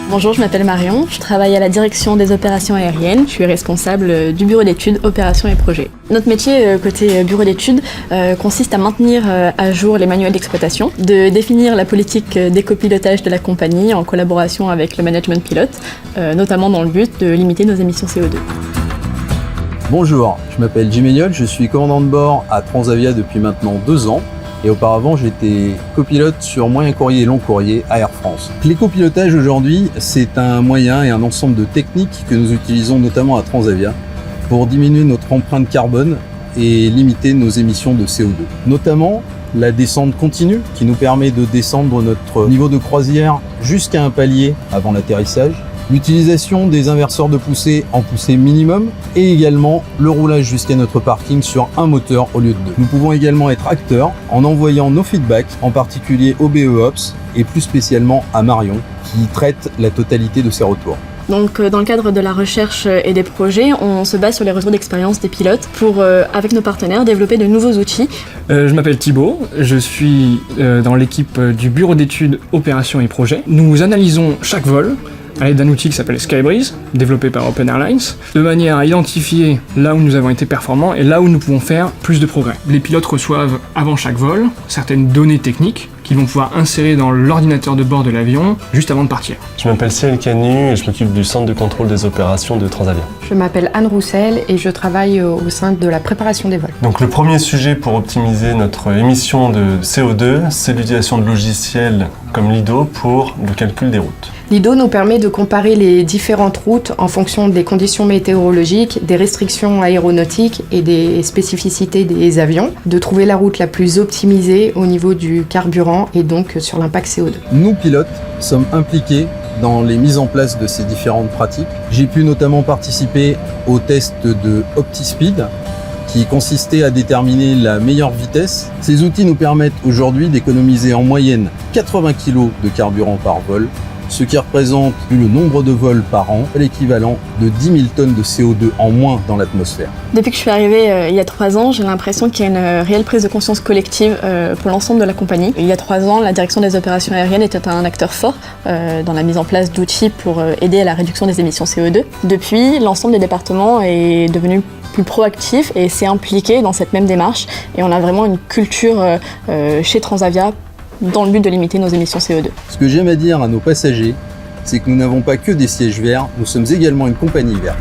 Bonjour, je m'appelle Marion, je travaille à la direction des opérations aériennes, je suis responsable du bureau d'études, opérations et projets. Notre métier côté bureau d'études consiste à maintenir à jour les manuels d'exploitation, de définir la politique d'écopilotage de la compagnie en collaboration avec le management pilote, notamment dans le but de limiter nos émissions CO2. Bonjour, je m'appelle Jim Elliott, je suis commandant de bord à Transavia depuis maintenant 2 ans. Et auparavant, j'étais copilote sur moyen courrier et long courrier à Air France. L'écopilotage aujourd'hui, c'est un moyen et un ensemble de techniques que nous utilisons notamment à Transavia pour diminuer notre empreinte carbone et limiter nos émissions de CO2. Notamment la descente continue qui nous permet de descendre notre niveau de croisière jusqu'à un palier avant l'atterrissage. L'utilisation des inverseurs de poussée en poussée minimum et également le roulage jusqu'à notre parking sur un moteur au lieu de 2. Nous pouvons également être acteurs en envoyant nos feedbacks, en particulier au BEOps et plus spécialement à Marion qui traite la totalité de ces retours. Donc dans le cadre de la recherche et des projets, on se base sur les retours d'expérience des pilotes pour, avec nos partenaires, développer de nouveaux outils. Je m'appelle Thibaut, je suis dans l'équipe du bureau d'études, opérations et projets. Nous analysons chaque vol à l'aide d'un outil qui s'appelle Skybreeze, développé par Open Airlines, de manière à identifier là où nous avons été performants et là où nous pouvons faire plus de progrès. Les pilotes reçoivent avant chaque vol certaines données techniques qu'ils vont pouvoir insérer dans l'ordinateur de bord de l'avion juste avant de partir. Je m'appelle Cyril Canu et je m'occupe du centre de contrôle des opérations de Transavia. Je m'appelle Anne Roussel et je travaille au sein de la préparation des vols. Donc le premier sujet pour optimiser notre émission de CO2, c'est l'utilisation de logiciels comme Lido pour le calcul des routes. Lido nous permet de comparer les différentes routes en fonction des conditions météorologiques, des restrictions aéronautiques et des spécificités des avions, de trouver la route la plus optimisée au niveau du carburant et donc sur l'impact CO2. Nous, pilotes, sommes impliqués dans les mises en place de ces différentes pratiques. J'ai pu notamment participer au test de OptiSpeed qui consistait à déterminer la meilleure vitesse. Ces outils nous permettent aujourd'hui d'économiser en moyenne 80 kg de carburant par vol, ce qui représente, vu le nombre de vols par an, l'équivalent de 10 000 tonnes de CO2 en moins dans l'atmosphère. Depuis que je suis arrivée il y a 3 ans, j'ai l'impression qu'il y a une réelle prise de conscience collective pour l'ensemble de la compagnie. Il y a 3 ans, la direction des opérations aériennes était un acteur fort dans la mise en place d'outils pour aider à la réduction des émissions CO2. Depuis, l'ensemble des départements est devenu plus proactif et s'est impliqué dans cette même démarche. Et on a vraiment une culture chez Transavia dans le but de limiter nos émissions CO2. Ce que j'aime à dire à nos passagers, c'est que nous n'avons pas que des sièges verts, nous sommes également une compagnie verte.